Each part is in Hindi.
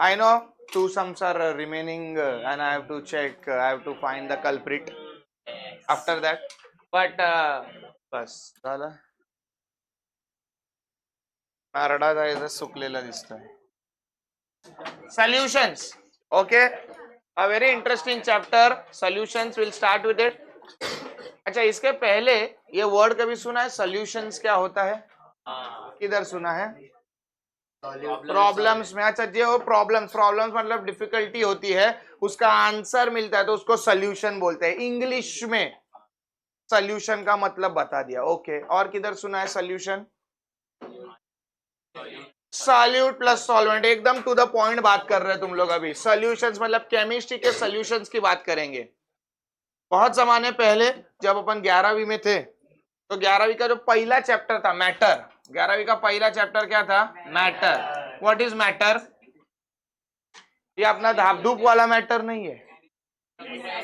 I know two sums are remaining and I have to check. I have to find the culprit after that. But बस झालं. नारळा जायचं सुकलेला दिसतोय. Solutions. Okay. A very interesting chapter. Solutions. We'll start with it. अच्छा, इसके पहले ये वर्ड कभी सुना है? सॉल्यूशंस क्या होता है? किधर सुना है? प्रॉब्लम्स में. अच्छा, जो प्रॉब्लम्स मतलब डिफिकल्टी होती है, उसका आंसर मिलता है तो उसको सॉल्यूशन बोलते हैं. इंग्लिश में सॉल्यूशन का मतलब बता दिया. ओके. और किधर सुना है सॉल्यूशन? Solute plus solvent. एकदम टू द पॉइंट बात कर रहे हैं तुम लोग अभी. सॉल्यूशंस मतलब केमिस्ट्री के सॉल्यूशंस की बात करेंगे. बहुत जमाने पहले जब अपन 11वीं में थे तो 11वीं का जो पहला चैप्टर था मैटर. 11वीं का पहला चैप्टर क्या था? मैटर. What is matter? ये अपना धापधूप वाला मैटर नहीं है.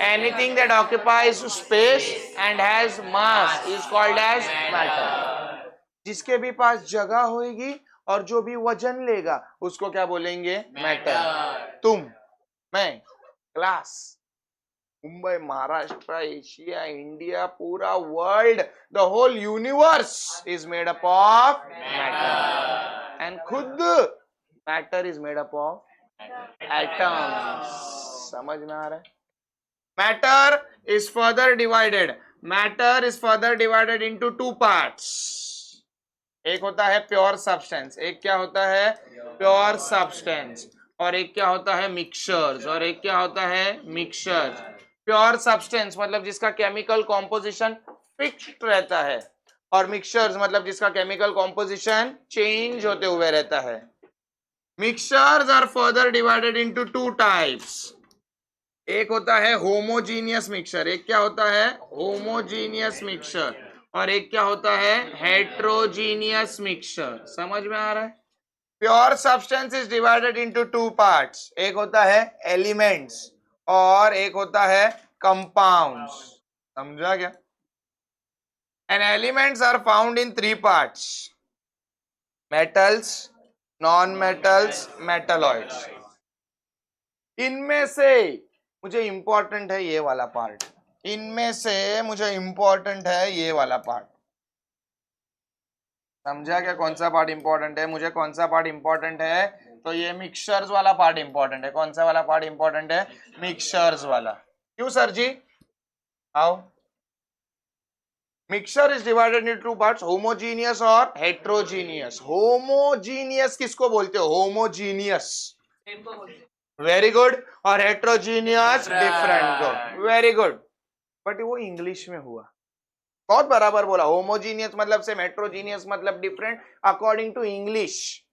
Anything that occupies space and has mass is called as matter. जिसके भी पास जगह होगी और जो भी वजन लेगा उसको क्या बोलेंगे? मैटर. तुम, मैं, class, Mumbai, Maharashtra, Asia, India, पूरा world, the whole universe is made up of matter. And खुद matter is made up of atoms. समझ में आ रहा है? Matter is further divided. Matter is further divided into two parts. एक होता है प्योर सब्सटेंस. एक क्या होता है? Pure substance. और एक क्या होता है? मिक्सचर्स. और एक क्या होता है? मिक्सचर्स. प्योर सब्सटेंस मतलब जिसका केमिकल कॉम्पोजिशन फिक्स्ड रहता है, और मिक्सचर्स मतलब जिसका केमिकल कॉम्पोजिशन चेंज होते हुए रहता है. Mixtures are further divided into two types. एक होता है होमोजीनियस मिक्सचर. एक क्या होता है? Homogeneous mixture. और एक क्या होता है? Heterogeneous mixture. समझ में आ रहा है? Pure substance is divided into two parts. एक होता है एलिमेंट्स और एक होता है कंपाउंड्स. समझा क्या? And elements are found in three parts: metals, non metals, metalloids. इनमें से मुझे इंपॉर्टेंट है ये वाला पार्ट. इनमें से मुझे इंपॉर्टेंट है ये वाला पार्ट. समझा क्या? कौन सा पार्ट इंपॉर्टेंट है? मुझे कौन सा पार्ट इंपॉर्टेंट है? तो ये मिक्सचर्स वाला पार्ट इंपॉर्टेंट है. कौन सा वाला पार्ट इंपॉर्टेंट है? मिक्सचर्स वाला. क्यों सर जी? How? Mixture is divided into two parts, homogeneous और हेट्रोजीनियस. होमोजीनियस किसको बोलते हो? होमोजीनियस. Very good. और हेट्रोजीनियस डिफरेंट को. Very good. बट वो इंग्लिश में हुआ. बहुत बराबर बोला. होमोजीनियस मतलब से, हेट्रोजीनियस मतलब different according to English.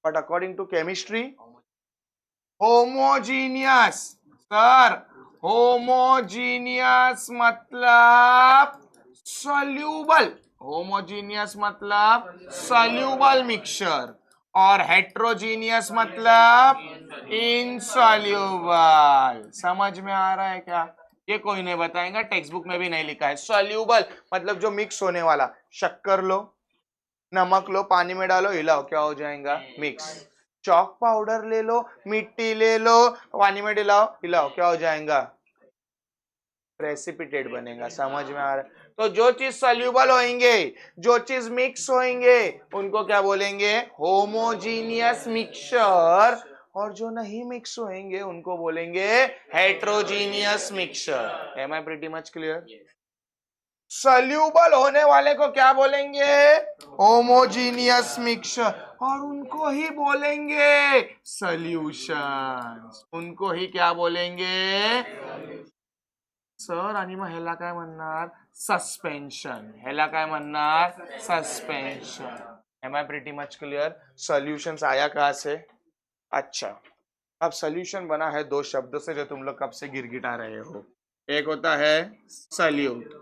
But according to chemistry homogeneous. Sir, homogeneous मतलब सॉल्यूबल. होमोजीनियस मतलब सॉल्यूबल मिक्सचर. और हेट्रोजीनियस मतलब इनसॉल्यूबल. समझ में आ रहा है क्या? ये कोई नहीं बताएगा, टेक्स्ट बुक में भी नहीं लिखा है. सॉल्यूबल मतलब जो मिक्स होने वाला. शक्कर लो, नमक लो, पानी में डालो, हिलाओ, क्या हो जाएगा? मिक्स. चॉक पाउडर ले लो, मिट्टी ले लो, पानी में डिलाओ, हिलाओ, क्या हो जाएगा? प्रेसिपिटेट बनेगा. समझ में आ रहा है? तो जो चीज सॉल्यूबल होंगे, जो चीज मिक्स होंगे, उनको क्या बोलेंगे? Homogeneous mixture. और जो नहीं मिक्स होंगे उनको बोलेंगे heterogeneous mixture. Am I pretty much clear? Soluble होने वाले को क्या बोलेंगे? Homogeneous mixture. और उनको ही बोलेंगे सॉल्यूशंस. उनको ही क्या बोलेंगे? सर, आणि मग ह्याला काय म्हणणार? सस्पेंशन. ह्याला काय म्हणणार? Suspension. Am I pretty much clear? Solutions आया कहां से? अच्छा, अब सॉल्यूशन बना है दो शब्दों से जो तुम लोग कब से गिरगिटा रहे हो. एक होता है सॉल्यूट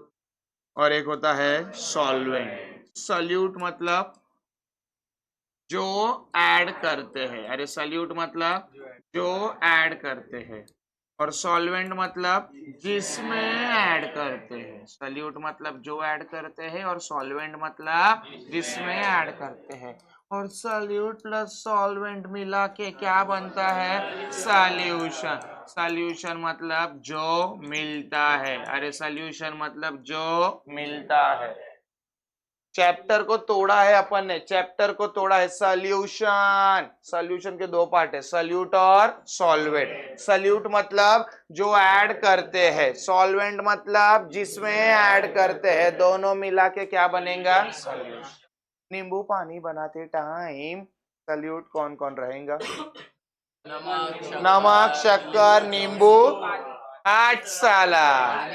और एक होता है सॉल्वेंट. सॉल्यूट मतलब जो ऐड करते हैं. अरे सॉल्यूट मतलब जो ऐड करते हैं. और सॉल्वेंट मतलब जिसमें ऐड करते हैं. सॉल्यूट मतलब जो ऐड करते हैं और सॉल्वेंट मतलब जिसमें ऐड करते हैं. और सॉल्यूट प्लस सॉल्वेंट मिला के क्या बनता है? सॉल्यूशन। सॉल्यूशन मतलब जो मिलता है। अरे सॉल्यूशन मतलब जो मिलता है। चैप्टर को तोड़ा है अपन ने, चैप्टर को तोड़ा है। सॉल्यूशन, सॉल्यूशन के दो पार्ट है, सॉल्यूट और सॉल्वेंट। सॉल्यूट मतलब जो ऐड करते हैं, सॉल्वेंट मतलब जिसमें ऐड करते हैं, दोनों मिला के क्या बनेगा? सॉल्यूशन। नींबू पानी बनाते टाइम सॉल्यूट कौन कौन रहेगा? नमक, शक्कर, नींबू, आठ साला।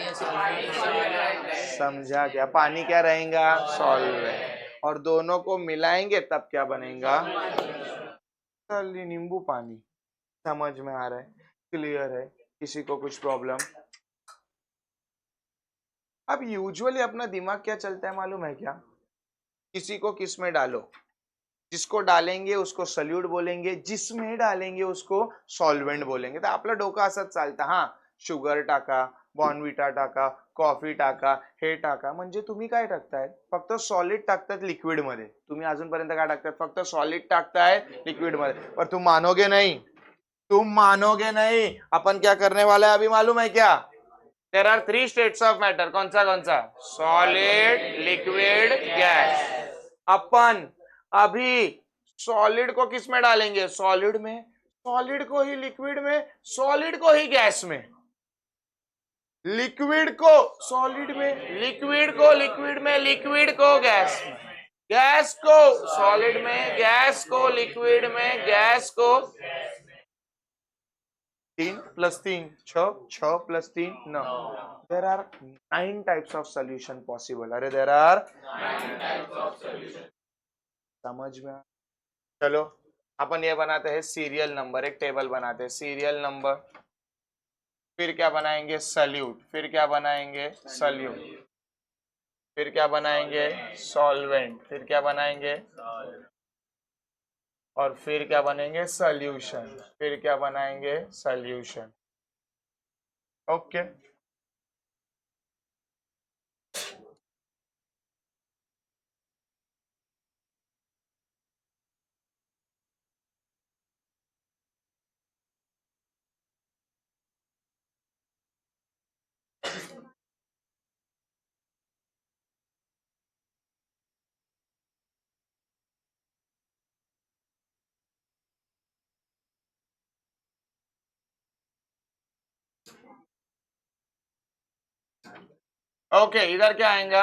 समझा क्या? पानी क्या रहेगा? सॉल्वेंट। और दोनों को मिलाएंगे तब क्या बनेगा? चलिए नींबू पानी। समझ में आ रहा है? क्लियर है? किसी को कुछ प्रॉब्लम? अब यूजुअली अपना दिमाग क्या चलता है मालूम है क्या? किसी को किस में डालो, जिसको डालेंगे उसको सल्यूट बोलेंगे, जिसमें डालेंगे उसको सॉल्वेंट बोलेंगे. तर आपला डोकं असंच चालतं. हा, शुगर टाका, बॉर्नविटा टाका, कॉफी टाका, हे टाका. म्हणजे तुम्ही काय टाकताय? फक्त सॉलिड टाकतात लिक्विड मध्ये. तुम्ही अजूनपर्यंत काय टाकताय? फक्त सॉलिड टाकताय लिक्विड मध्ये. पर तुम मानोगे नहीं, तुम मानोगे नहीं. अपन क्या करने वाला है अभी मालूम है क्या? There are 3 states of matter. कौन सा? Solid, liquid, gas. अपन अभी सॉलिड को किस में डालेंगे? सॉलिड में. सॉलिड को ही लिक्विड में, सॉलिड को ही गैस में. लिक्विड को सॉलिड में, लिक्विड को लिक्विड में, लिक्विड को गैस में, गैस को सॉलिड में, गैस को लिक्विड में, गैस को 3 + 3 6, 6 + 3 9. There are 9 types of solution possible. अरे there are 9 types of solution. समझ में? चलो अपन ये बनाते हैं सीरियल नंबर. एक टेबल बनाते हैं, सीरियल नंबर. फिर क्या बनाएंगे? सल्यूट. फिर क्या बनाएंगे? सल्यूट. फिर क्या बनाएंगे? सॉल्वेंट. फिर क्या बनाएंगे? और फिर क्या बनेंगे? सॉल्यूशन. फिर क्या बनाएंगे? सॉल्यूशन. ओके. ओके, इधर क्या आएगा?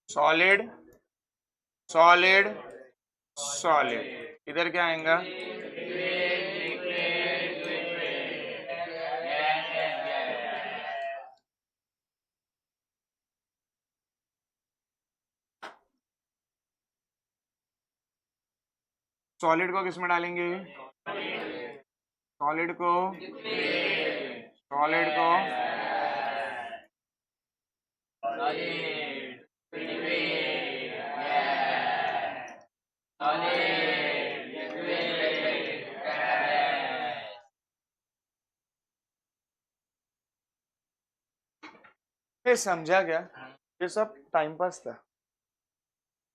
Solid, solid, solid. इधर क्या आएगा? सॉलिड को किस में डालेंगे? सॉलिड को, सॉलिड को ये समझा क्या? ये सब टाइम पास था.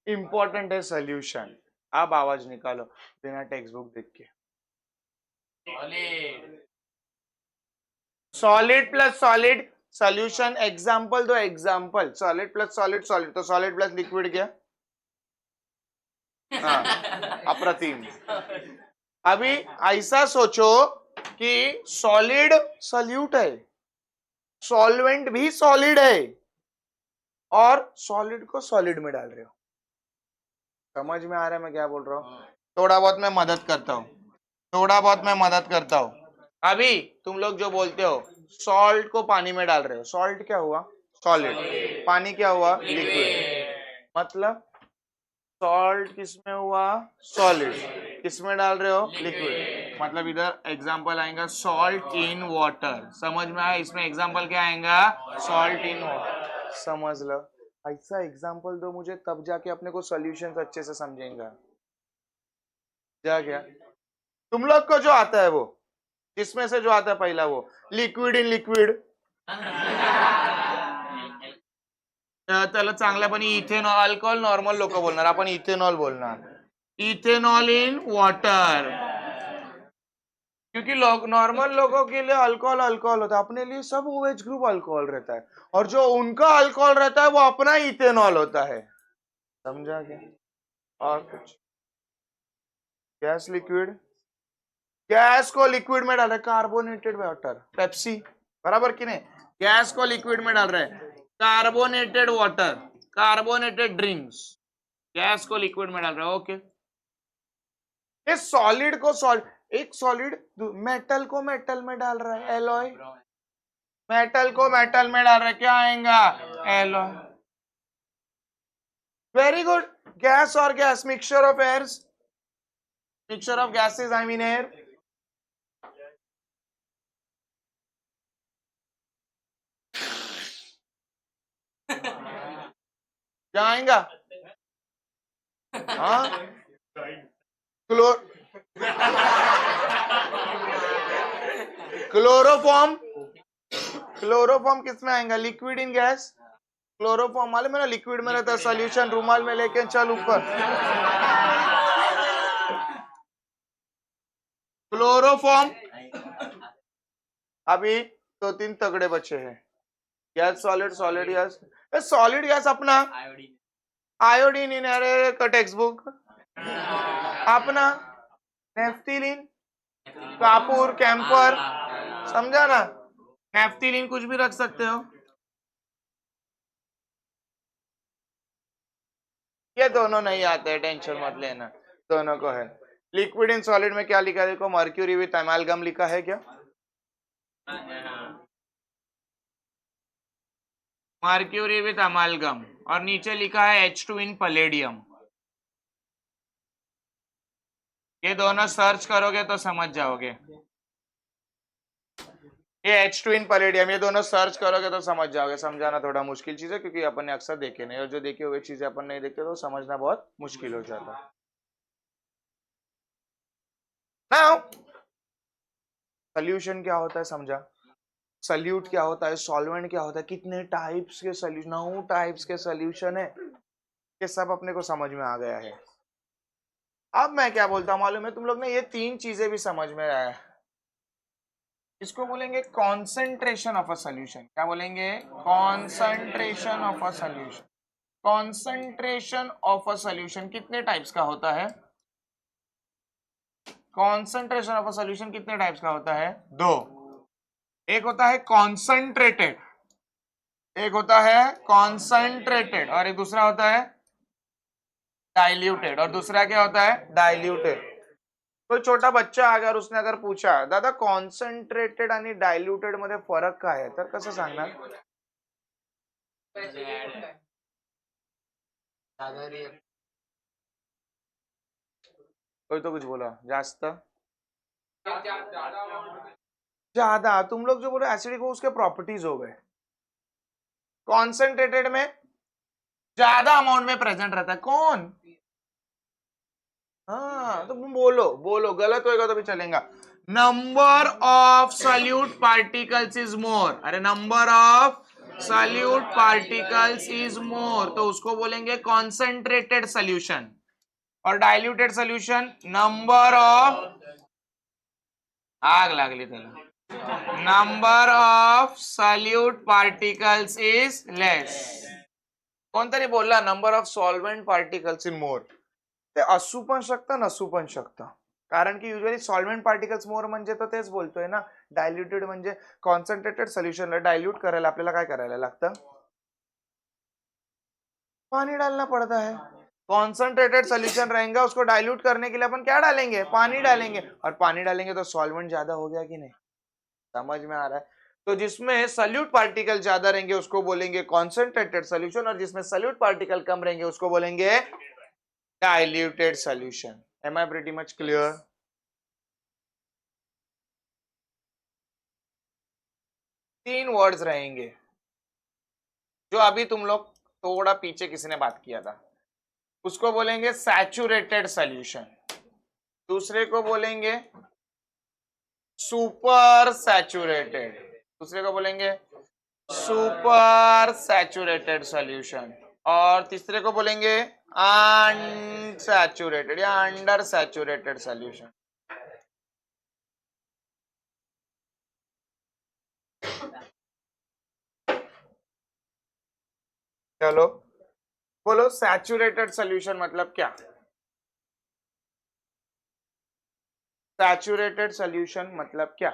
इंपॉर्टेंट है सॉल्यूशन. अब आवाज निकालो बिना टेक्स्ट बुक देख के. Solid plus solid solution. Example दो. Example. Solid plus solid, solid. तो सॉलिड प्लस लिक्विड क्या? हाँ, अप्रतिम. अभी ऐसा सोचो कि सॉलिड सॉल्यूट है, सॉल्वेंट भी सॉलिड है, और सॉलिड को सॉलिड में डाल रहे हो. समझ में आ रहा है मैं क्या बोल रहा हूँ? थोड़ा बहुत मैं मदद करता हूँ, थोड़ा बहुत मैं मदद करता हूँ. अभी तुम लोग जो बोलते हो सॉल्ट को पानी में डाल रहे हो, सॉल्ट क्या हुआ? सॉलिड. पानी क्या हुआ? लिक्विड. मतलब सॉल्ट किसमें हुआ? सॉलिड. किसमें डाल रहे हो? लिक्विड. मतलब इधर एग्जांपल आएगा सॉल्ट इन वाटर. समझ में आया? इसमें एग्जांपल क्या आएगा? Salt in water. समझ लो. ऐसा एग्जांपल दो मुझे, तब जाके अपने को सॉल्यूशन अच्छे से समझेंगे. जा गया? तुम लोग को जो आता है वो, जिसमें से जो आता है पहला वो लिक्विड इन लिक्विड. त्याला चांगल्यापणे इथेनॉल, अल्कोहोल नॉर्मल लोक बोलणार, आपण इथेनॉल बोलणार. इथेनॉल इन वाटर, क्योंकि नॉर्मल लोगों के लिए अल्कोहल अल्कोहल होता है, अपने लिए सब OH ग्रुप अल्कोहल रहता है, और जो उनका अल्कोहल रहता है वो अपना इथेनॉल होता है। समझा क्या? और कुछ? गैस लिक्विड, गैस को लिक्विड में डाल रहे, कार्बोनेटेड वाटर, पेप्सी, बराबर कि नहीं? गैस को लिक्विड में डाल रहे, carbonated water, carbonated drinks, gas को लिक्विड में डाल रहे, ओके। ये सॉलिड को एक सॉलिड मेटल को मेटल में डाल रहा है, एलॉय, मेटल को मेटल में डाल रहा है, क्या आएगा? एलॉय। Very good. गैस और gas, mixture of airs, mixture of gases, I mean air. क्या आएगा? हाँ, क्लोरोफॉर्म, क्लोरोफॉर्म किसमें आएगा? लिक्विड इन गैस, क्लोरोफॉर्म मालूम है ना, लिक्विड में रहता है, सॉल्यूशन रूमाल में लेके चल ऊपर। क्लोरोफॉर्म। अभी तो 3 तगड़े बचे हैं, gas, solid, solid gas. Solid gas अपना आयोडीन इन, अरे का टेक्स्ट बुक अपना, नेफ्थिलीन, कापूर, कैंपर, समझा ना? नेफ्थिलीन कुछ भी रख सकते हो। ये दोनों नहीं आते हैं, टेंशन मत लेना, दोनों को है। लिक्विड इन सॉलिड में क्या लिखा है देखो, मर्क्यूरी विथ एमालगम लिखा है क्या? मर्क्यूरी विथ एमालगम, और नीचे लिखा है H2 इन पलेडियम। ये दोनों सर्च करोगे तो समझ जाओगे, ये H2 इन पलेडियम, ये दोनों सर्च करोगे तो समझ जाओगे। समझाना थोड़ा मुश्किल चीज है, क्योंकि अपन ने अक्सर देखे नहीं, और जो देखे हुए चीजें अपन नहीं देखते तो समझना बहुत मुश्किल हो जाता है। नाउ सोल्यूशन क्या होता है समझा, सल्यूट क्या होता है, सॉल्वेंट क्या होता है, कितने टाइप्स के सॉल्यूशन, 9 टाइप्स के सॉल्यूशन है, ये सब अपने को समझ में आ गया है। अब मैं क्या बोलता हूं मालूम है तुम लोग ने, ये 3 चीजें भी समझ में आया है, इसको बोलेंगे कॉन्सेंट्रेशन ऑफ अ सॉल्यूशन। क्या बोलेंगे? Concentration of a solution. Concentration of a solution कितने टाइप्स का होता है? कॉन्सेंट्रेशन ऑफ अ सॉल्यूशन कितने टाइप्स का होता है? 2। एक होता है कॉन्सेंट्रेटेड, एक होता है कॉन्सेंट्रेटेड, और एक दूसरा होता है डाइल्यूटेड। और दूसरा क्या होता है? डाइल्यूटेड। कोई छोटा बच्चा अगर उसने अगर पूछा दादा कॉन्सन्ट्रेटेड आणि डायल्युटेड मध्ये फरक काय आहे, तर कसं सांगणार? कोई तो कुछ बोला जास्त ज्यादा, तुम लोग जो बोले एसिडिक हो उसके प्रॉपर्टीज हो गए, कॉन्सेंट्रेटेड में ज्यादा अमाउंट में प्रेजेंट रहता है। कौन? हाँ, तो बोलो बोलो, गलत होएगा तो भी चलेगा। Number of solute particles is more, अरे number of solute particles is more, तो उसको बोलेंगे कॉन्सेंट्रेटेड सॉल्यूशन। और डाइल्यूटेड सॉल्यूशन नंबर ऑफ, आग लागली त्याला, number of solute particles is less. कोणतरी बोलला number of solvent particles in more, ते असू पण शकतं नसू पण शकतं, कारण की युजली सॉल्वेंट पार्टिकल्स मोर म्हणजे तर तेच बोलतोय ना, डायल्युटेड म्हणजे कॉन्सन्ट्रेटेड सोल्यूशनला डायल्यूट करायला आपल्याला काय करायला लागतं? पानी डालना पड़ता है। कॉन्सन्ट्रेटेड सोल्यूशन रहेगा, उसको डाइल्यूट करने के लिए अपन क्या डालेंगे? पानी डालेंगे, और पानी डालेंगे तो सॉल्वेंट ज्यादा हो गया कि नहीं? समझ में आ रहा है? तो जिसमें सल्यूट पार्टिकल ज्यादा रहेंगे उसको बोलेंगे कॉन्सन्ट्रेटेड सोल्यूशन, और जिसमें सल्यूट पार्टिकल कम रहेंगे उसको बोलेंगे diluted solution. Am I pretty much clear? तीन वर्ड्स रहेंगे जो अभी तुम लोग थोड़ा पीछे किसी ने बात किया था, उसको बोलेंगे सैचुरेटेड सोल्यूशन, दूसरे को बोलेंगे सुपर सैचुरेटेड, दूसरे को बोलेंगे सुपर सैचुरेटेड सॉल्यूशन, और तीसरे को बोलेंगे अनसैचुरेटेड या अंडर सैचुरेटेड सोल्यूशन। चलो बोलो सैचुरेटेड सोल्यूशन मतलब क्या? सैचुरेटेड सोल्यूशन मतलब क्या?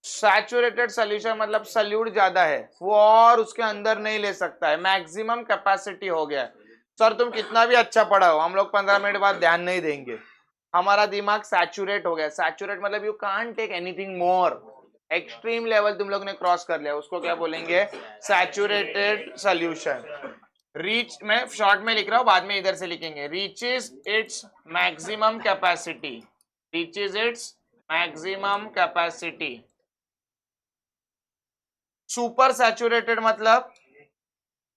सैचुरेटेड सोल्यूशन मतलब सल्यूट ज्यादा है वो और उसके अंदर नहीं ले सकता है, मैक्सिमम कैपेसिटी हो गया है। सर तुम कितना भी अच्छा पढ़ाओ, हम लोग 15 मिनट बाद ध्यान नहीं देंगे, हमारा दिमाग सैचुरेट हो गया। सैचुरेट मतलब you can't take anything more, extreme level तुम लोग ने क्रॉस कर लिया, उसको क्या बोलेंगे? Saturated solution. रीच, मैं शॉर्ट में लिख रहा हूं, बाद में इधर से लिखेंगे। Reaches its maximum capacity, reaches its maximum capacity. Super saturated मतलब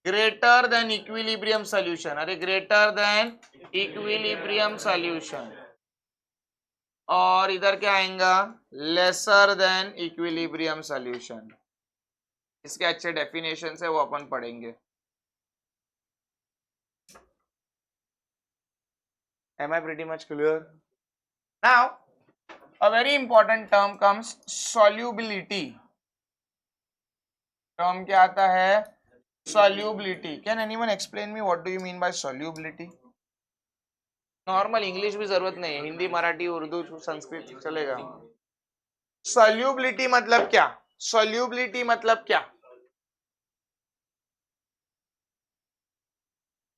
ग्रेटर देन इक्विलिब्रियम सोल्यूशन, अरे ग्रेटर देन इक्विलिब्रियम सोल्यूशन। और इधर क्या आएगा? Lesser than equilibrium solution. इसके अच्छे डेफिनेशन है वो अपन पढ़ेंगे। Am I pretty much clear? Now, a very important term comes solubility. Term क्या आता है? Solubility. Can anyone explain me what do you mean by solubility? Normal English भी जरूरत नहीं है, हिंदी मराठी उर्दू संस्कृत चलेगा। सॉल्युबिलिटी मतलब क्या? सॉल्युबिलिटी मतलब क्या?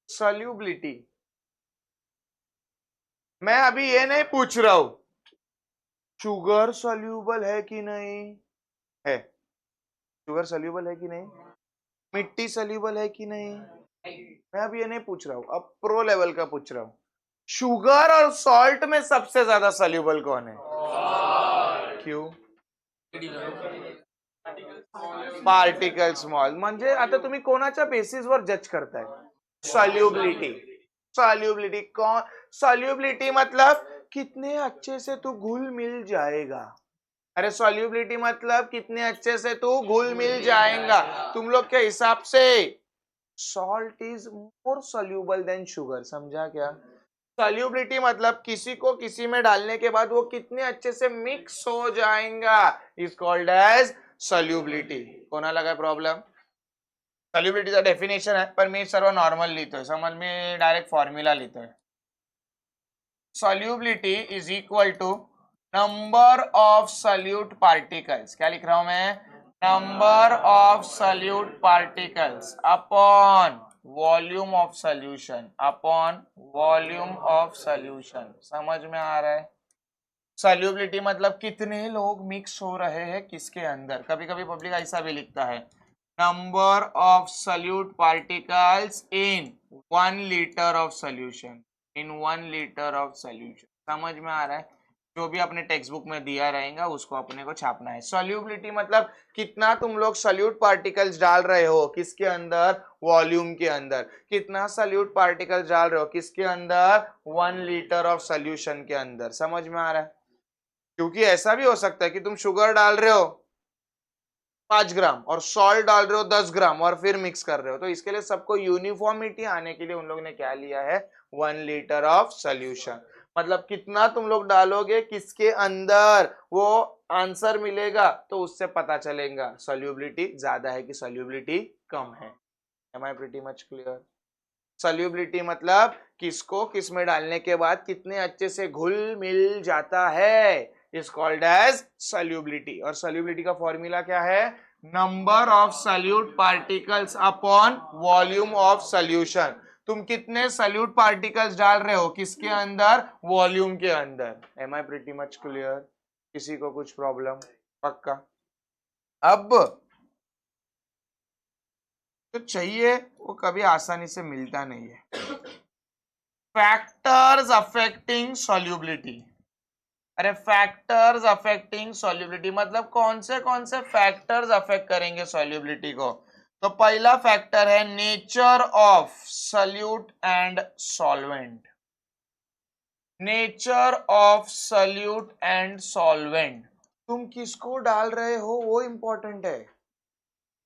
सॉल्युबिलिटी, मैं अभी ये नहीं पूछ रहा हूं शुगर सॉल्यूबल है कि नहीं है, शुगर सॉल्यूबल है कि नहीं, मिट्टी सॉल्यूबल है कि नहीं, मैं अभी ये नहीं पूछ रहा हूं, अब प्रो लेवल का पूछ रहा हूं। शुगर और सॉल्ट में सबसे ज्यादा सॉल्यूबल कौन है? क्यों? Particle small. म्हणजे आता तुम्ही कोणाच्या बेसिसवर जज करताय? सॉल्युबिलिटी। सॉल्युबिलिटी कौन? सॉल्युबिलिटी मतलब कितने अच्छे से तू घुल मिल जाएगा। अरे सॉल्युबिलिटी मतलब कितने अच्छे से तू घुल मिल जाएगा। तुम लोग के हिसाब से salt is more soluble than sugar, समझा क्या? सॉल्युबिलिटी मतलब किसी को किसी में डालने के बाद वो कितने अच्छे से मिक्स हो जाएगा, इज कॉल्ड एज सॉल्युबिलिटी। कोणाला काय प्रॉब्लेम? सॉल्युबिलिटीचा डेफिनेशन आहे, पण मी सर्व नॉर्मल लिहितोय, समज मी डायरेक्ट फॉर्म्युला लिहितोय। Solubility is equal to number of solute particles, क्या लिख रहा हूं मैं? Number of solute particles upon volume of solution, upon volume of solution. समझ में आ रहा है? सॉल्युबिलिटी मतलब कितने लोग मिक्स हो रहे हैं किसके अंदर। कभी कभी पब्लिक ऐसा भी लिखता है, number of solute particles in 1 litre of solution, in 1 litre of solution. समझ में आ रहा है? जो भी अपने टेक्स्ट बुक में दिया रहेगा उसको अपने को छापना है। सॉल्युबिलिटी मतलब कितना तुम लोग सॉल्यूट पार्टिकल्स डाल रहे हो किसके अंदर? वॉल्यूम के अंदर। कितना सॉल्यूट पार्टिकल्स डाल रहे हो किसके अंदर? 1 लीटर ऑफ सॉल्यूशन के अंदर। समझ में आ रहा है? क्योंकि ऐसा भी हो सकता है कि तुम शुगर डाल रहे हो 5 ग्राम और सॉल्ट डाल रहे हो 10 ग्राम और फिर मिक्स कर रहे हो, तो इसके लिए सबको यूनिफॉर्मिटी आने के लिए उन लोगों ने क्या लिया है? 1 लीटर ऑफ सोल्यूशन। मतलब कितना तुम लोग डालोगे किसके अंदर वो आंसर मिलेगा, तो उससे पता चलेगा सॉल्युबिलिटी ज्यादा है कि सॉल्युबिलिटी कम है। Am I pretty much clear? Solubility मतलब किसको किस में डालने के बाद कितने अच्छे से घुल मिल जाता है, इज कॉल्ड एज सॉल्युबिलिटी। और सॉल्युबिलिटी का फॉर्मूला क्या है? Number of solute particles upon volume of solution. तुम कितने सॉल्यूट पार्टिकल्स डाल रहे हो किसके अंदर? वॉल्यूम के अंदर। Am I pretty much clear? किसी को कुछ प्रॉब्लम? पक्का? अब तो चाहिए वो कभी आसानी से मिलता नहीं है। Factors affecting solubility. अरे फैक्टर्स अफेक्टिंग सॉल्युबिलिटी मतलब कौन से फैक्टर्स अफेक्ट करेंगे सॉल्युबिलिटी को? तो पहला फैक्टर है nature of solute and solvent. Nature of solute and solvent, तुम किसको डाल रहे हो वो इंपॉर्टेंट है।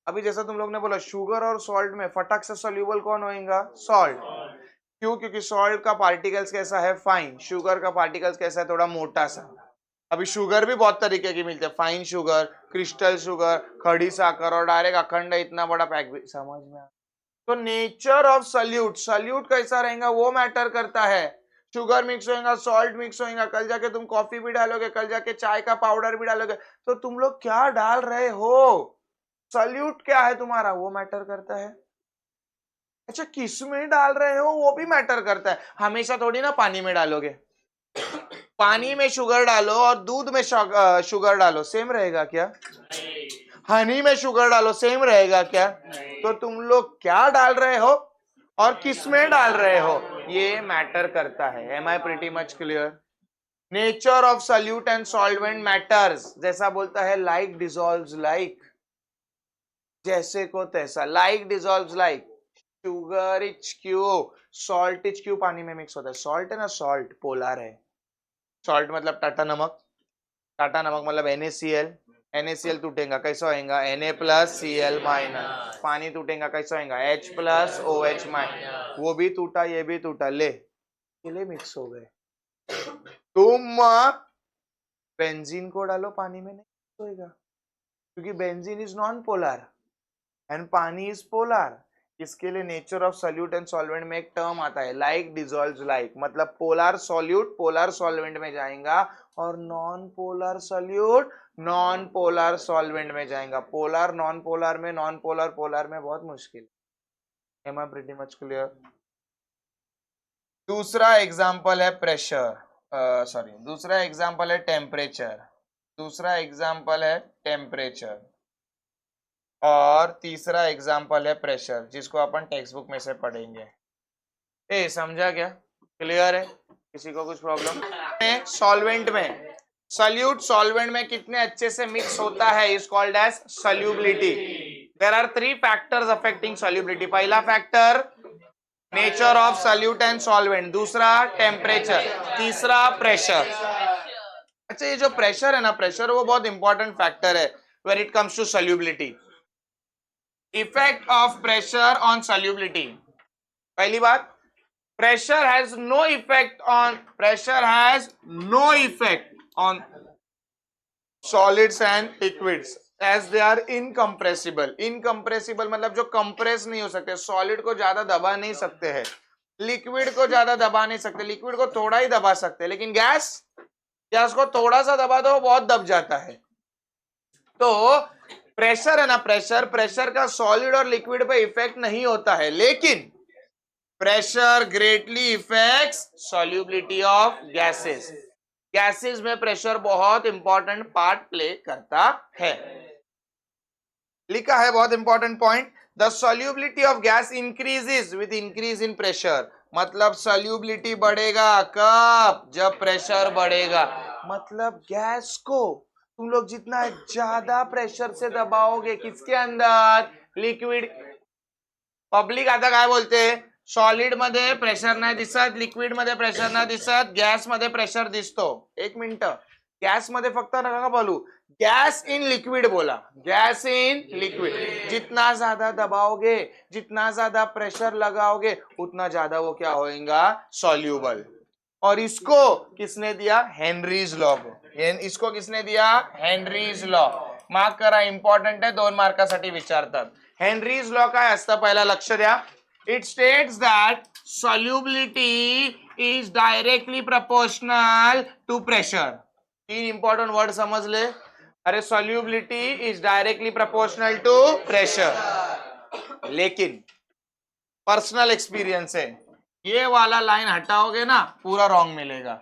अभी जैसा तुम लोग ने बोला शुगर और सॉल्ट में फटाक से सोल्यूबल कौन होगा? सॉल्ट। क्यों? क्योंकि सॉल्ट का पार्टिकल्स कैसा है? फाइन। शुगर का पार्टिकल्स कैसा है? थोड़ा मोटा सा। अभी शुगर भी बहुत तरीके की मिलती है, फाइन शुगर, क्रिस्टल शुगर, खड़ी साकर और डायरेक्ट अखंड, इतना बड़ा पैक भी। समझ में? तो नेचर ऑफ सल्यूट, सल्यूट कैसा रहेगा वो मैटर करता है। शुगर मिक्स होगा, सॉल्ट मिक्स होगा, कल जाके तुम कॉफी भी डालोगे, कल जाके चाय का पाउडर भी डालोगे, तो तुम लोग क्या डाल रहे हो, सल्यूट क्या है तुम्हारा वो मैटर करता है। अच्छा, किस में डाल रहे हो वो भी मैटर करता है। हमेशा थोड़ी ना पानी में डालोगे, पानी में शुगर डालो और दूध में शुगर डालो, सेम रहेगा क्या? हनी में शुगर डालो, सेम रहेगा क्या? तो तुम लोग क्या डाल रहे हो और किस में डाल रहे हो ये मैटर करता है। Am I pretty much clear? Nature of solute and solvent matters. जैसा बोलता है लाइक डिसॉल्व्स लाइक, जैसे को तैसा, लाइक डिसॉल्व्स लाइक। शुगर इच क्यू, सॉल्ट इच क्यू पानी में मिक्स होता है। सॉल्ट है ना, सॉल्ट पोलर है। सॉल्ट मतलब टाटा नमक, टाटा नमक मतलब NaCl, NaCl टूटेगा कैसा होएगा? Na+Cl-। पानी टूटेगा कैसा होएगा? H+OH-। वो भी टूटा, ये भी टूटा, ले मिक्स हो गए। तुम बेंजीन को डालो पानी में, नहीं होएगा, क्योंकि benzene is non polar and पानी इज पोलर। इसके लिए nature of solute and solvent में एक टर्म आता है लाइक डिसॉल्व्स लाइक, मतलब पोलर सॉल्यूट पोलर सॉल्वेंट में जाएगा और non polar solute non polar solvent में जाएगा। पोलर नॉन पोलर में, नॉन पोलर पोलर में बहुत मुश्किल है। Am I pretty much clear? दूसरा एग्जांपल है प्रेशर, सॉरी दूसरा एग्जांपल है टेम्परेचर, दूसरा एग्जांपल है टेम्परेचर और तीसरा एग्जांपल है प्रेशर, जिसको अपन टेक्स्ट बुक में से पढ़ेंगे। ए समझा क्या? क्लियर है? किसी को कुछ प्रॉब्लम? सॉल्वेंट में, सल्यूट सॉल्वेंट में कितने अच्छे से मिक्स होता है is called as solubility. There are 3 factors affecting solubility. पहला factor nature of solute and solvent, दूसरा टेम्परेचर, तीसरा प्रेशर। अच्छा, ये जो प्रेशर है ना, प्रेशर वो बहुत इंपॉर्टेंट फैक्टर है when it comes to solubility. Effect of pressure on solubility. पहली बात, pressure has no effect on solids and liquids as they are incompressible। incompressible मतलब जो कंप्रेस नहीं हो सकते, सॉलिड को ज्यादा दबा नहीं सकते हैं, लिक्विड को ज्यादा दबा नहीं सकते, लिक्विड को थोड़ा ही दबा सकते हैं, लेकिन गैस को थोड़ा सा दबा दो बहुत दब जाता है। तो प्रेशर है ना, प्रेशर का सॉलिड और लिक्विड पे इफेक्ट नहीं होता है, लेकिन pressure greatly effects solubility of gases. Gases में प्रेशर बहुत इंपॉर्टेंट पार्ट प्ले करता है। लिखा है बहुत important point, the solubility of gas increases with increase in pressure. मतलब सॉल्युबिलिटी बढ़ेगा कब? जब प्रेशर बढ़ेगा। मतलब गैस को तुम लोग जितना ज्यादा प्रेशर से दबाओगे, किसके अंदर? लिक्विड। पब्लिक आता काय बोलते, सॉलिड मध्ये प्रेशर नाही दिसत, लिक्विड मध्ये प्रेशर नाही दिसत, गॅस मध्ये प्रेशर दिसतो। एक मिनिट, गॅस मध्ये फक्त नका बोलू, गैस इन लिक्विड बोला, गैस इन लिक्विड। जितना ज्यादा दबाओगे, जितना ज्यादा प्रेशर लगाओगे, उतना ज्यादा वो क्या होगा? सॉल्यूबल। और इसको किसने दिया? हेनरीज लॉ को। इसको किसने दिया? Henry's law. मार्क करा, इंपॉर्टंट आहे, 2 मार्कासाठी विचारतात। हेनरीज लॉ काय असतं पहिला लक्ष द्या। It states that solubility is directly proportional to pressure। 3 important word समझ ले। अरे solubility is directly proportional to pressure, लेकिन पर्सनल एक्सपीरियंस है, ये वाला लाइन हटाओगे ना पूरा रॉन्ग मिलेगा।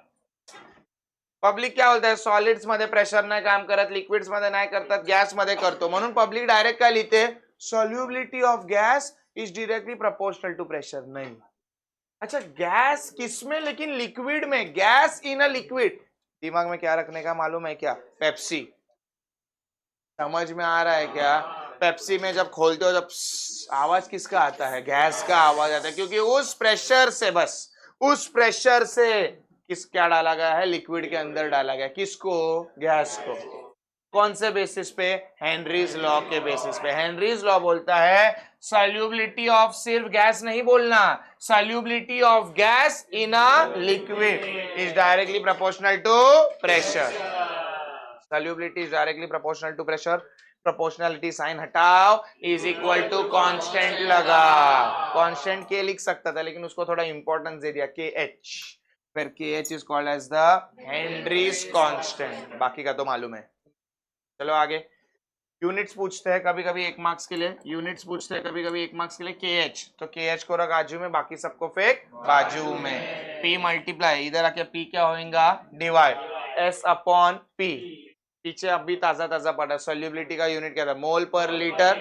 पब्लिक क्या बोलता है, सॉलिड्स मध्ये प्रेशर नाही काम करत, लिक्विड्स मध्ये नाही करतात, गॅस मध्ये करतो, म्हणून पब्लिक डायरेक्ट काय लिहिते? Solubility of gas is directly proportional to pressure. नहीं, अच्छा गैस किसमें? लेकिन लिक्विड में, गैस इन अ लिक्विड। दिमाग में क्या रखने का मालूम है क्या? पेप्सी। समझ में आ रहा है क्या? पेप्सी में जब खोलते हो, जब आवाज किसका आता है? गैस का आवाज आता है, क्योंकि उस प्रेशर से, बस उस प्रेशर से क्या डाला गया है, लिक्विड के अंदर डाला गया, किसको, गैस को। कौन से बेसिस पे, हेनरीज लॉ के बेसिस पे। हेनरीज लॉ बोलता है सॉल्युबिलिटी ऑफ, सिर्फ गैस नहीं बोलना, solubility of gas in a liquid is directly proportional to pressure. Solubility is directly proportional to pressure. Proportionality sign हटाओ, इज इक्वल टू कांस्टेंट लगा। कांस्टेंट के लिख सकता था लेकिन उसको थोड़ा इंपॉर्टेंस दे दिया, के एच, फिर K H is called as the Henry's constant. बाकी का तो मालूम है। चलो आगे, यूनिट्स पूछते हैं कभी कभी 1 मार्क्स के लिए, यूनिट्स पूछते हैं कभी कभी 1 मार्क्स के लिए। के एच, तो के एच को रख बाजू में, बाकी सबको फेंक बाजू में। पी मल्टीप्लाई, इधर आके पी क्या होगा, डिवाइड, एस अपॉन पी। पीछे अभी ताजा ताजा पढ़ा, सॉल्युबिलिटी का यूनिट क्या था, मोल पर लीटर,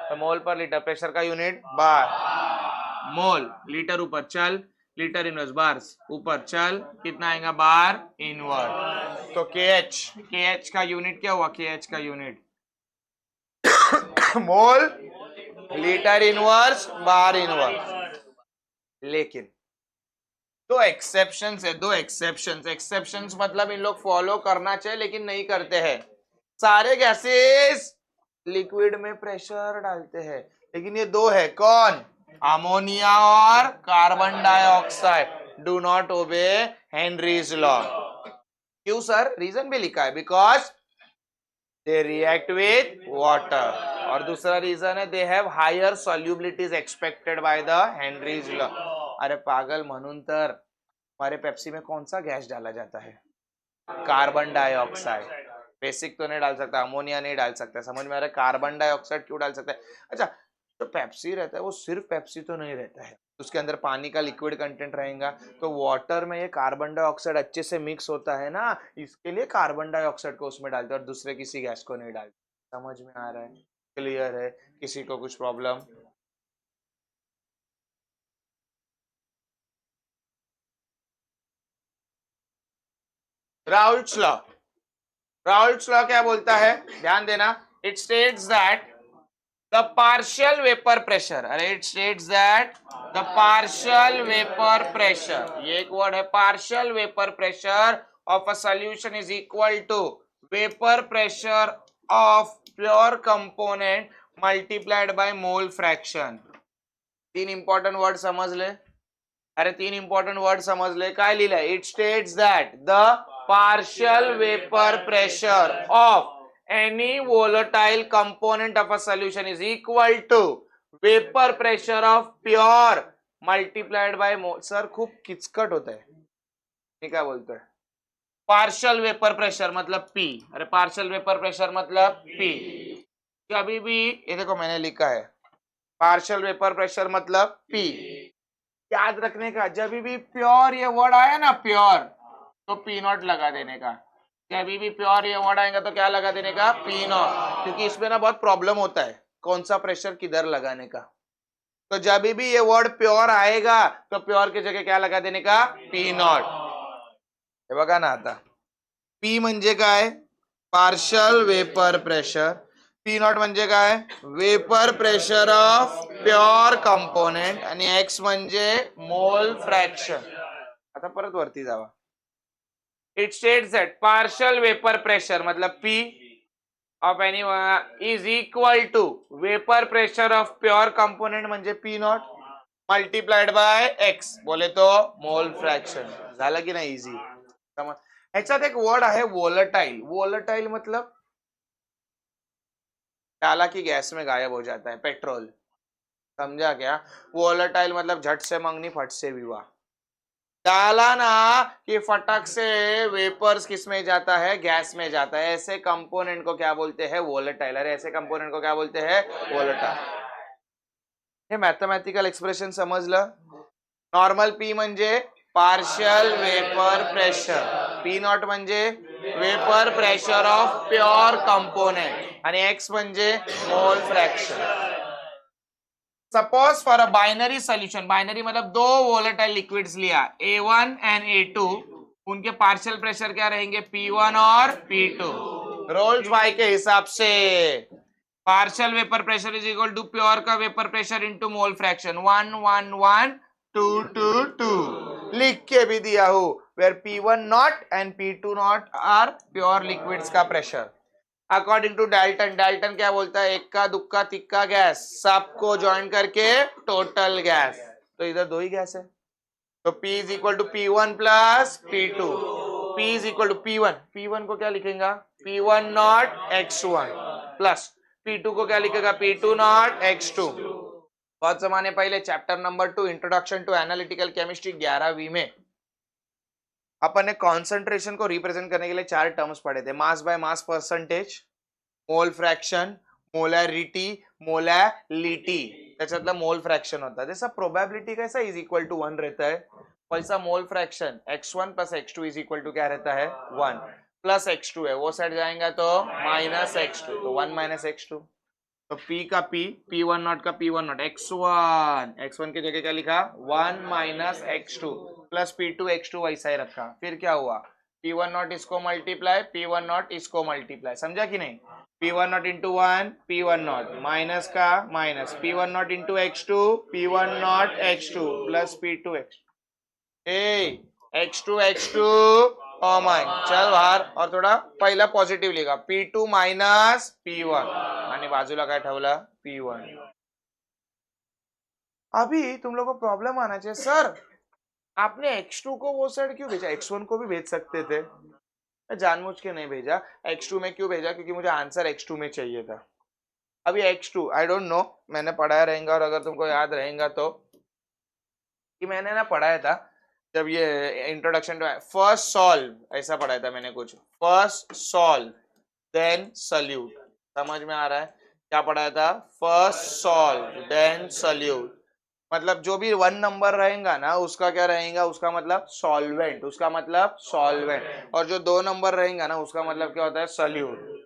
तो मोल पर लीटर। प्रेशर का यूनिट बार, मोल, लीटर ऊपर चल, लीटर इनवर्स, बार ऊपर चल, कितना आएगा, बार इनवर्स। तो के एच का यूनिट क्या हुआ, के एच का यूनिट मोल, लीटर इनवर्स, बार इनवर्स। लेकिन दो एक्सेप्शंस है, दो एक्सेप्शंस मतलब इन लोग फॉलो करना चाहिए लेकिन नहीं करते हैं। सारे गैसेस लिक्विड में प्रेशर डालते हैं, लेकिन ये दो है, कौन, अमोनिया और carbon dioxide do not obey Henry's law. क्यों सर, रीजन भी लिखा है, because they react with water, और दूसरा रीजन है they have higher solubilities expected by the Henry's law. अरे पागल, म्हणून तर हमारे पेप्सी में कौन सा गैस डाला जाता है, कार्बन डाइऑक्साइड। बेसिक तो नहीं डाल सकता, अमोनिया नहीं डाल सकता, समझ में आ रहा है, कार्बन डाइऑक्साइड क्यों डाल सकता है। अच्छा, तो पेप्सी रहता है वो सिर्फ पेप्सी तो नहीं रहता है, उसके अंदर पानी का लिक्विड कंटेंट रहेगा, तो वाटर में ये कार्बन डाइऑक्साइड अच्छे से मिक्स होता है ना, इसके लिए कार्बन डाइऑक्साइड को उसमें डालते हैं और दूसरे किसी गैस को नहीं डालते। समझ में आ रहा है, क्लियर है, किसी को कुछ problem. Raoult's law, Raoult's law क्या बोलता है, ध्यान देना, it states that the partial vapor pressure, अरे it states that the partial vapor pressure, ये एक वर्ड है, partial vapor pressure of a solution is equal to vapor pressure of pure component multiplied by mole fraction। तीन इंपॉर्टेंट वर्ड समझ ले, अरे तीन इंपॉर्टेंट वर्ड समझ ले, काय लिहिलंय, it states that the partial vapour pressure of any volatile component of a solution is equal to vapor pressure of pure multiplied by mole। Sir खूप किचकट होता है, ये क्या बोलते हैं, पार्शियल वेपर प्रेशर मतलब P, अरे पार्शियल वेपर प्रेशर मतलब P। कभी भी ये देखो मैंने लिखा है, पार्शियल वेपर प्रेशर मतलब P, याद रखने का, जब भी प्योर ये वर्ड आया ना, प्योर, तो P नॉट लगा देने का, अभी भी प्योर ये वर्ड आएगा तो क्या लगा देने का, पी नॉट, क्योंकि इसमें ना बहुत प्रॉब्लम होता है कौन सा प्रेशर किधर लगाने का। तो जब भी ये वर्ड प्योर आएगा तो प्योर की जगह क्या लगा देने का, पी नॉट। हे बघा ना आता, पी म्हणजे काय, partial vapour pressure, P not म्हणजे काय, vapour pressure of pure component, आणि एक्स म्हणजे मोल फ्रॅक्शन। आता परत वरती जावा, it states that partial vapor pressure मतलब P of any is equal to vapor pressure of pure component म्हणजे P not multiplied by X, बोले तो मोल फ्रॅक्शन। झालं की नाही, इझी समज। ह्याच्यात एक वर्ड आहे वोलेटाइल, वोलेटाइल मतलब डाला की गैस में गायब हो जाता है, पेट्रोल, समझा क्या। वोलेटाइल मतलब झट से मंगनी फट से विवाह, डाला ना कि फटक से वेपर्स किस में जाता है, गैस में जाता है, ऐसे कंपोनेंट को क्या बोलते हैं, वोलेटाइल। अरे ऐसे कंपोनेंट को क्या बोलते हैं, वोलेटाइल। हे मैथमेटिकल एक्सप्रेशन समजलं। नॉर्मल पी म्हणजे partial vapour pressure, P not म्हणजे vapour pressure of pure component, आणि एक्स म्हणजे mole fraction. Suppose for a binary solution, binary मतलब दो वोलेटाइल लिक्विड्स लिया, A1 एंड A2, उनके पार्शियल प्रेशर क्या रहेंगे, P1 और P2। रोल्स बाय के हिसाब से partial vapour pressure is equal to pure का vapour pressure into mole fraction, 1 1 1 2 2 2। लिख के भी दिया हूं, where P1 naught and P2 naught are pure liquids का pressure. According to Dalton, Dalton क्या बोलता है? इक्का दुक्का तिक्का गैस सबको ज्वाइन करके टोटल गैस. तो इधर दो ही गैस है, तो P is equal to P1 plus P2. P is equal to P1. P1 को क्या लिखेगा? P1 naught X1 plus P2 को क्या लिखेगा? P2 naught X2. बहुत जमाने पहले chapter number 2 introduction to analytical chemistry 11वीं में अपन ने कॉन्सेंट्रेशन को रिप्रेजेंट करने के लिए 4 टर्म्स पढ़े थे. Mass by mass percentage, mole fraction, molarity, molality. त्याच्यातला मोल फ्रैक्शन होता है. जैसा प्रोबेबिलिटी कैसा इज इक्वल टू 1 रहता है, वैसा mole fraction x1 plus x2 is equal to क्या रहता है? 1 प्लस x2 है, वो साइड जाएगा तो माइनस x2, तो 1 माइनस x2. तो P का P, P1 नॉट का P1 नॉट, x1 की जगह क्या लिखा? 1 minus x2 plus P2 x2 वैसा ही रखा. फिर क्या हुआ? P1 नॉट इसको मल्टीप्लाई, P1 नॉट इसको मल्टीप्लाई. समझा कि नहीं? P1 not into 1 P1 not minus का minus, P1 not into x2 P1 not x2 plus P2 x2. x2 common, चल बाहर. और थोड़ा पहिला पॉझिटिव्ह लिखा, P2 माइनस P1 आणि बाजूला काय ठेवला? P1. अभी तुम लोग को प्रॉब्लम आना चाहिए, सर आपने x2 को वो साइड क्यों भेजा? x1 को भी भेज सकते थे. जानबूझ के नहीं भेजा. x2 में क्यों भेजा? क्योंकि मुझे आंसर x2 में चाहिए था. अभी x2 आई डोंट नो, मैंने पढ़ाया रहेगा, और अगर तुमको याद रहेगा तो कि मैंने ना पढ़ाया था जब ये इंट्रोडक्शन टू फर्स्ट सॉल्व ऐसा पढ़ाया था मैंने कुछ. First solve then solute. समझ में आ रहा है क्या पढ़ाया था? First solve then solute. मतलब जो भी 1 नंबर रहेगा ना उसका क्या रहेगा? उसका मतलब सॉल्वेंट, उसका मतलब सॉल्वेंट. और जो 2 नंबर रहेगा ना उसका मतलब क्या होता है? सल्यूट.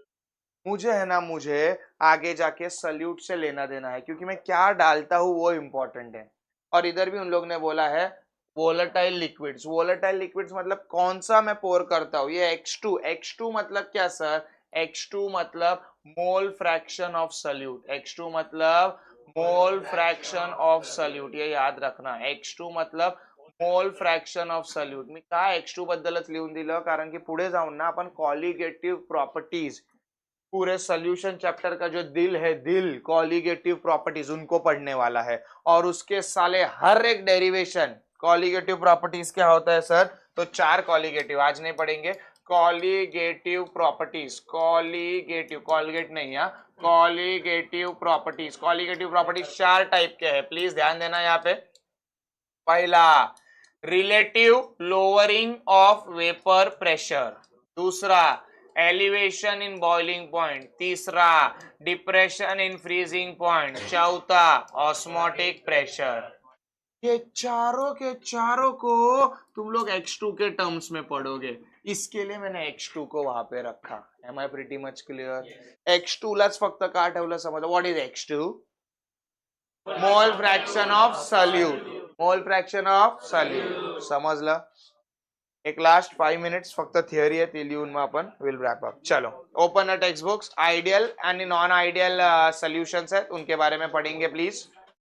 मुझे है ना, मुझे आगे जाके सल्यूट से लेना देना है, क्योंकि मैं क्या डालता हूँ वो इम्पोर्टेंट है. और इधर भी उन लोग ने बोला है वोलेटाइल लिक्विड्स. वोलेटाइल लिक्विड्स मतलब कौन सा मैं पोर करता हूँ? ये x2 मतलब क्या सर? x2 मतलब mole fraction of solute. x2 मतलब मोल फ्रैक्शन ऑफ सल्यूट, ये याद रखना. x2 मतलब मोल फ्रॅक्शन ऑफ सल्यूट. मी का x2 बद्दलच लिहून दिलं कारण की पुढे जाऊन ना आपण कॉलिगेटिव्ह प्रॉपर्टीज, पूरे सोल्यूशन चैप्टर का जो दिल है, दिल कॉलिगेटिव प्रॉपर्टीज उनको पढ़ने वाला है. और उसके साले हर एक डेरिवेशन कॉलिगेटिव प्रॉपर्टीज क्या होता है सर? तो 4 कॉलिगेटिव आज नहीं पढ़ेंगे. कॉलिगेटिव प्रॉपर्टीज, कॉलिगेटिव, कॉलिगेट नहीं है, colligative properties. Colligative properties 4 type के हैं, प्लीज ध्यान देना यहाँ पे. पहला relative lowering of vapour pressure, दूसरा एलिवेशन इन बॉइलिंग पॉइंट, तीसरा डिप्रेशन इन फ्रीजिंग पॉइंट, चौथा ऑस्मोटिक प्रेशर. ये चारों के चारों को तुम लोग x2 के टर्म्स में पढ़ोगे. इसके लिए मैंने x2 को वहां पे रखा. Am I pretty much clear? x2 लाच फक्त का ठेवलं समजलं. What is x2? Mole fraction of solute, mole fraction of solute. समजलं? एक लास्ट 5 मिनिट्स फक्त थिअरी आहे ती लिहून मग आपण विल रॅप अप. चलो open a text books. Ideal आणि नॉन आइडियल सोल्यूशंस आहेत, उनके बारे में पढ़ेंगे प्लीज.